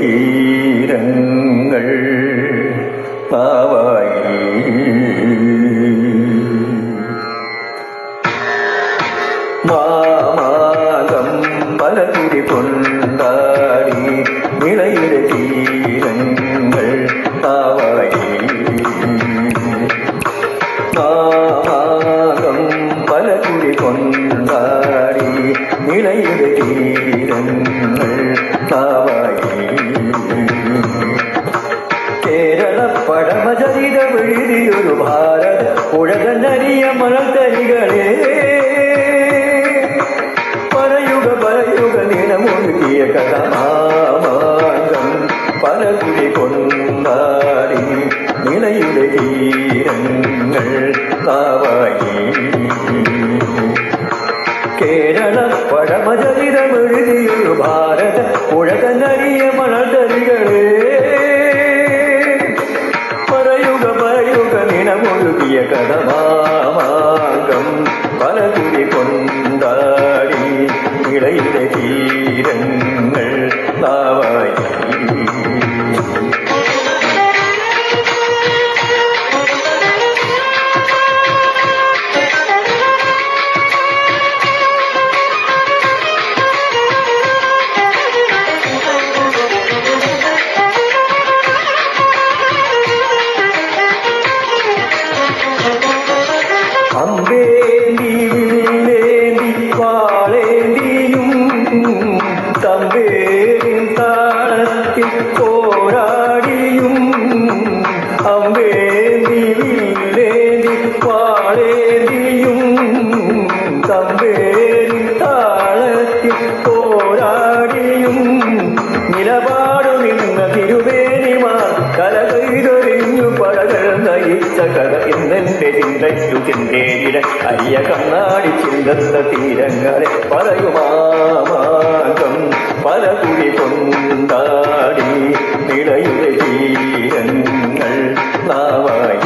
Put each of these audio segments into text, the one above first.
തീരങ്ങൾ പാവായി മാമാകം പലകുടി കൊണ്ടാടി നിളയുടെ തീരങ്ങൾ പാവായി മാമാകം പലകുടി കൊണ്ടാടി നിളയുടെ തീരങ്ങൾ പാവായി കേരള പഴമചരിത എഴുതിയൊരു ഭാരത പുഴകനരിയ മണൽത്തരികളെ പറയുക നിലമൊഴുകിയ കഥമാമാകം പലകുടി കൊണ്ടാടി നിലയുടെ തീരങ്ങൾ കാവായി കേരള പഴമചരിതമെഴുതിയൊരു ഭാരത പുഴകനരിയ മണൽത്തരികളെ പറയുക നിലമൊഴുകിയ കഥമാമാകം പലകുടി കൊണ്ടാടി നിളയുടെ തീരങ്ങൾ കാവായി അമ്പേന്തി വില്ലേന്തി വാളേന്തിയും തമ്പേരിൻ താളത്തിൽ പോരാടിയും അമ്പേന്തി വില്ലേന്തി വാളേന്തിയും തമ്പേരിൻ താളത്തിൽ പോരാടിയും നിലപാടു നിന്ന തിരുവേനിമാർ കലകൈതൊഴിഞ്ഞു പടകൾ നയിച്ച കഥ ഇന്നെന്റെ ചിന്തയ്ക്കു ചിന്തേരിട അരിയ കണ്ണാടി ചിന്തത്ത തീരങ്ങളെ പറയുമാമാകം പലകുടി കൊണ്ടാടി നിളയുടെ തീരങ്ങൾ നാവായി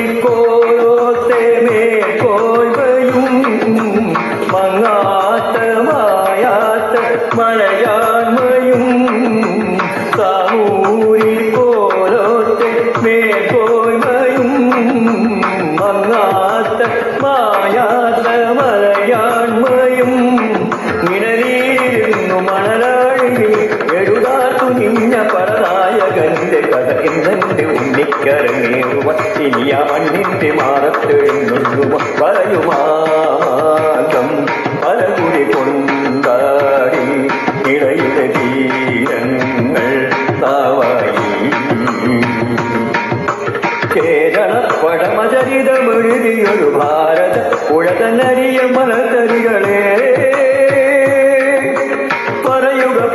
ൂരിക്കോലോത്തെ മേൽക്കോയ്വയും മങ്ങാത്തമായാത്ത മലയാൺമയും സാമൂരിക്കോലോത്തെ മേൽക്കോയ്വയും മങ്ങാത്ത മായാത്ത മലയാൺമയും നിഴലിരുന്നു മണലാഴി എഴുതാത്തു നിഞ്ഞ പരനായകന്റെ കഥ ഇന്നെന്റെ ഉണ്ണിക്കരങ്ങേറുവ ഇനിയ മണ്ണിന്റെ മാറത്തെഴുന്നുള്ളുവ പറയുമാകം പലകുടി കൊണ്ടാടി നിളയുടെ തീരങ്ങൾ കാവായി കേരള പഴമചരിതമെഴുതിയൊരു ഭാരത പുഴകനരിയ മണൽത്തരികളെ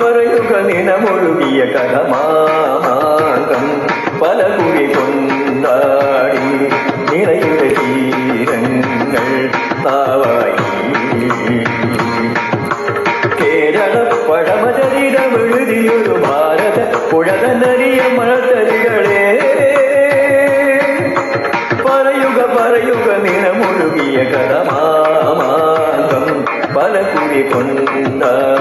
പറയുക നിലമൊഴുകിയ കഥമാമാകം പലകുടി കൊണ്ടാടി നിളയുടെ തീരങ്ങൾ കാവായി കേരള പഴമചരിതമെഴുതിയൊരു ഭാരത പുഴകനരിയ മണൽത്തരികളെ പറയുക നിലമൊഴുകിയ കഥമാമാകം പലകുടി കൊണ്ടാടി